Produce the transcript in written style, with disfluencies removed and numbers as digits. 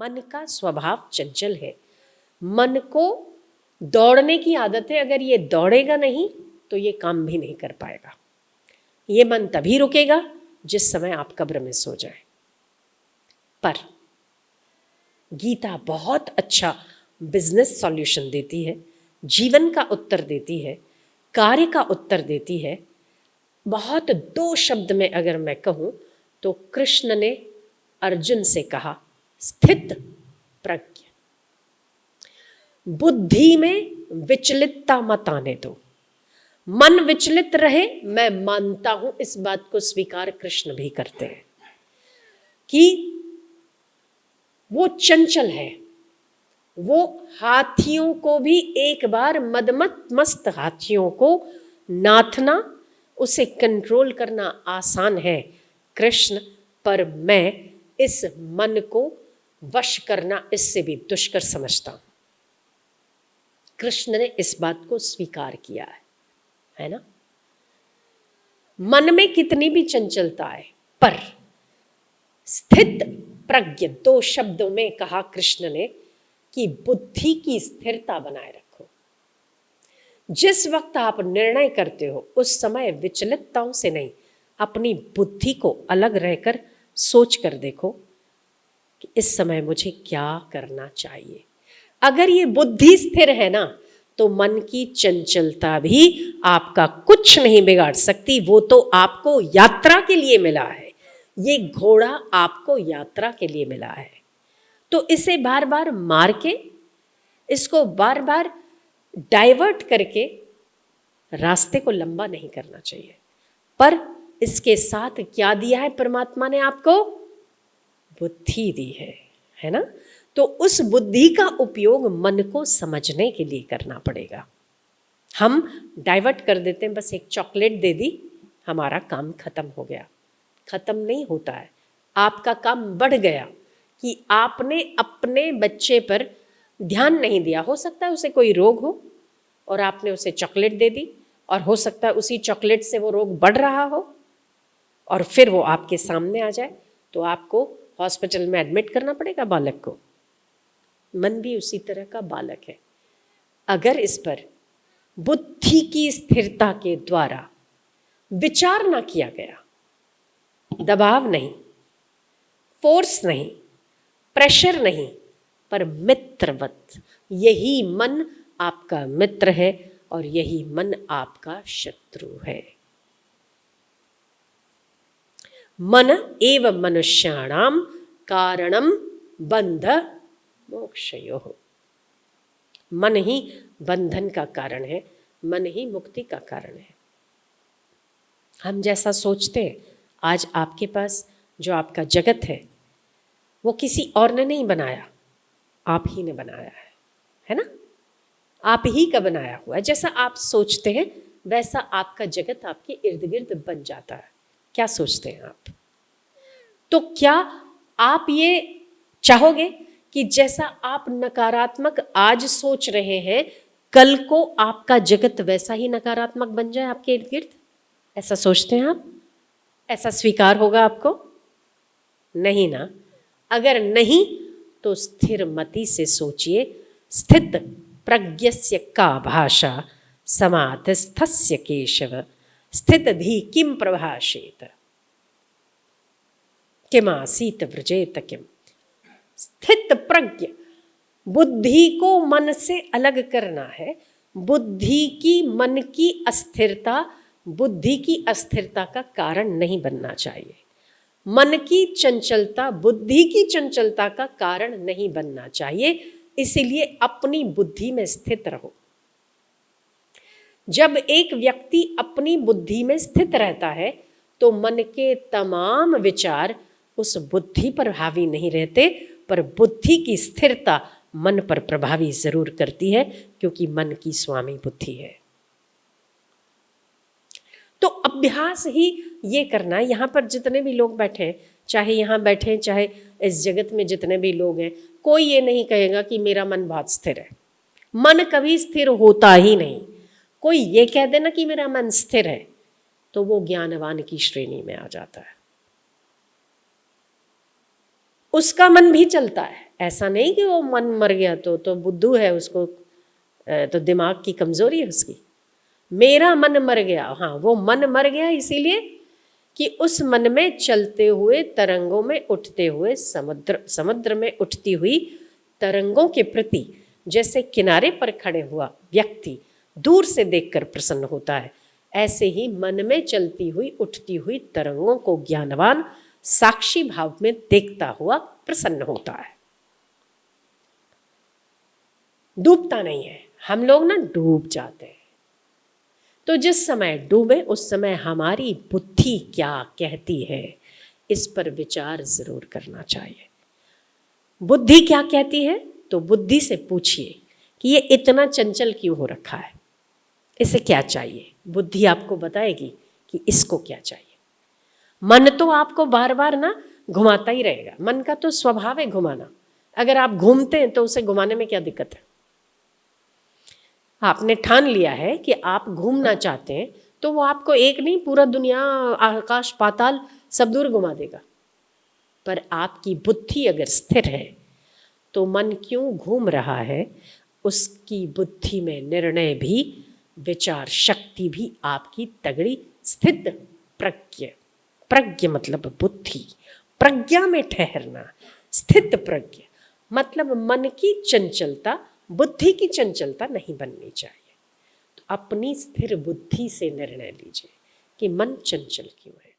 मन का स्वभाव चंचल है। मन को दौड़ने की आदत है, अगर ये दौड़ेगा नहीं तो ये काम भी नहीं कर पाएगा। ये मन तभी रुकेगा जिस समय आप कब्र में सो जाए। पर गीता बहुत अच्छा बिजनेस सॉल्यूशन देती है, जीवन का उत्तर देती है, कार्य का उत्तर देती है। बहुत दो शब्द में अगर मैं कहूँ तो कृष्ण ने अर्जुन से कहा, स्थित प्रज्ञ, बुद्धि में विचलितता मत आने दो। मन विचलित रहे, मैं मानता हूं, इस बात को स्वीकार कृष्ण भी करते हैं कि वो चंचल है। वो हाथियों को भी एक बार मस्त हाथियों को नाथना, उसे कंट्रोल करना आसान है कृष्ण, पर मैं इस मन को वश करना इससे भी दुष्कर समझता हूं। कृष्ण ने इस बात को स्वीकार किया है ना। मन में कितनी भी चंचलता है, पर स्थित प्रज्ञ, दो शब्दों में कहा कृष्ण ने कि बुद्धि की स्थिरता बनाए रखो। जिस वक्त आप निर्णय करते हो उस समय विचलितताओं से नहीं, अपनी बुद्धि को अलग रहकर सोच कर देखो कि इस समय मुझे क्या करना चाहिए। अगर ये बुद्धि स्थिर है ना तो मन की चंचलता भी आपका कुछ नहीं बिगाड़ सकती। वो तो आपको यात्रा के लिए मिला है, ये घोड़ा आपको यात्रा के लिए मिला है। तो इसे बार बार मार के, इसको बार बार डाइवर्ट करके रास्ते को लंबा नहीं करना चाहिए। पर इसके साथ क्या दिया है परमात्मा ने आपको? बुद्धि दी है ना। तो उस बुद्धि का उपयोग मन को समझने के लिए करना पड़ेगा। हम डाइवर्ट कर देते हैं, बस एक चॉकलेट दे दी, हमारा काम खत्म हो गया। खत्म नहीं होता है, आपका काम बढ़ गया कि आपने अपने बच्चे पर ध्यान नहीं दिया। हो सकता है उसे कोई रोग हो और आपने उसे चॉकलेट दे दी, और हो सकता है उसी चॉकलेट से वो रोग बढ़ रहा हो और फिर वो आपके सामने आ जाए, तो आपको हॉस्पिटल में एडमिट करना पड़ेगा बालक को। मन भी उसी तरह का बालक है। अगर इस पर बुद्धि की स्थिरता के द्वारा विचार ना किया गया, दबाव नहीं, फोर्स नहीं, प्रेशर नहीं, पर मित्रवत, यही मन आपका मित्र है और यही मन आपका शत्रु है। मन एव मनुष्याणाम कारणम बंध मोक्षयोः। मन ही बंधन का कारण है, मन ही मुक्ति का कारण है। हम जैसा सोचते हैं, आज आपके पास जो आपका जगत है वो किसी और ने नहीं बनाया, आप ही ने बनाया है ना। आप ही का बनाया हुआ है। जैसा आप सोचते हैं वैसा आपका जगत आपके इर्द गिर्द बन जाता है। क्या सोचते हैं आप? तो क्या आप ये चाहोगे कि जैसा आप नकारात्मक आज सोच रहे हैं, कल को आपका जगत वैसा ही नकारात्मक बन जाए आपके इर्द गिर्द? ऐसा सोचते हैं आप? ऐसा स्वीकार होगा आपको? नहीं ना। अगर नहीं तो स्थिर मति से सोचिए। स्थित प्रज्ञस्य का भाषा समाधिस्थस्य केशव, स्थित धी किम प्रभाषेत, किमासीत व्रजेत किम। स्थित प्रज्ञ, बुद्धि को मन से अलग करना है। बुद्धि की, मन की अस्थिरता बुद्धि की अस्थिरता का कारण नहीं बनना चाहिए। मन की चंचलता बुद्धि की चंचलता का कारण नहीं बनना चाहिए। इसीलिए अपनी बुद्धि में स्थित रहो। जब एक व्यक्ति अपनी बुद्धि में स्थित रहता है तो मन के तमाम विचार उस बुद्धि पर हावी नहीं रहते, पर बुद्धि की स्थिरता मन पर प्रभावी जरूर करती है, क्योंकि मन की स्वामी बुद्धि है। तो अभ्यास ही ये करना है। यहाँ पर जितने भी लोग बैठे हैं, चाहे यहाँ बैठे हैं, चाहे इस जगत में जितने भी लोग हैं, कोई ये नहीं कहेगा कि मेरा मन बहुत स्थिर है। मन कभी स्थिर होता ही नहीं। कोई ये कह देना कि मेरा मन स्थिर है तो वो ज्ञानवान की श्रेणी में आ जाता है। उसका मन भी चलता है, ऐसा नहीं कि वो मन मर गया तो बुद्धू है, उसको तो दिमाग की कमजोरी है उसकी। मेरा मन मर गया, हाँ वो मन मर गया इसीलिए कि उस मन में चलते हुए तरंगों में उठते हुए समुद्र में उठती हुई तरंगों के प्रति जैसे किनारे पर खड़े हुआ व्यक्ति दूर से देखकर प्रसन्न होता है, ऐसे ही मन में चलती हुई उठती हुई तरंगों को ज्ञानवान साक्षी भाव में देखता हुआ प्रसन्न होता है। डूबता नहीं है। हम लोग ना डूब जाते हैं। तो जिस समय डूबे उस समय हमारी बुद्धि क्या कहती है, इस पर विचार जरूर करना चाहिए। बुद्धि क्या कहती है, तो बुद्धि से पूछिए कि ये इतना चंचल क्यों हो रखा है, इसे क्या चाहिए। बुद्धि आपको बताएगी कि इसको क्या चाहिए। मन तो आपको बार बार ना घुमाता ही रहेगा। मन का तो स्वभाव है घुमाना। अगर आप घूमते हैं तो उसे घुमाने में क्या दिक्कत है। आपने ठान लिया है कि आप घूमना चाहते हैं तो वो आपको एक नहीं, पूरा दुनिया आकाश पाताल सब दूर घुमा देगा। पर आपकी बुद्धि अगर स्थिर है तो मन क्यों घूम रहा है, उसकी बुद्धि में निर्णय भी, विचार शक्ति भी आपकी तगड़ी स्थित प्रज्ञ, प्रज्ञ मतलब बुद्धि, प्रज्ञा में ठहरना, स्थित प्रज्ञ मतलब मन की चंचलता, बुद्धि की चंचलता नहीं बननी चाहिए। तो अपनी स्थिर बुद्धि से निर्णय लीजिए कि मन चंचल क्यों है।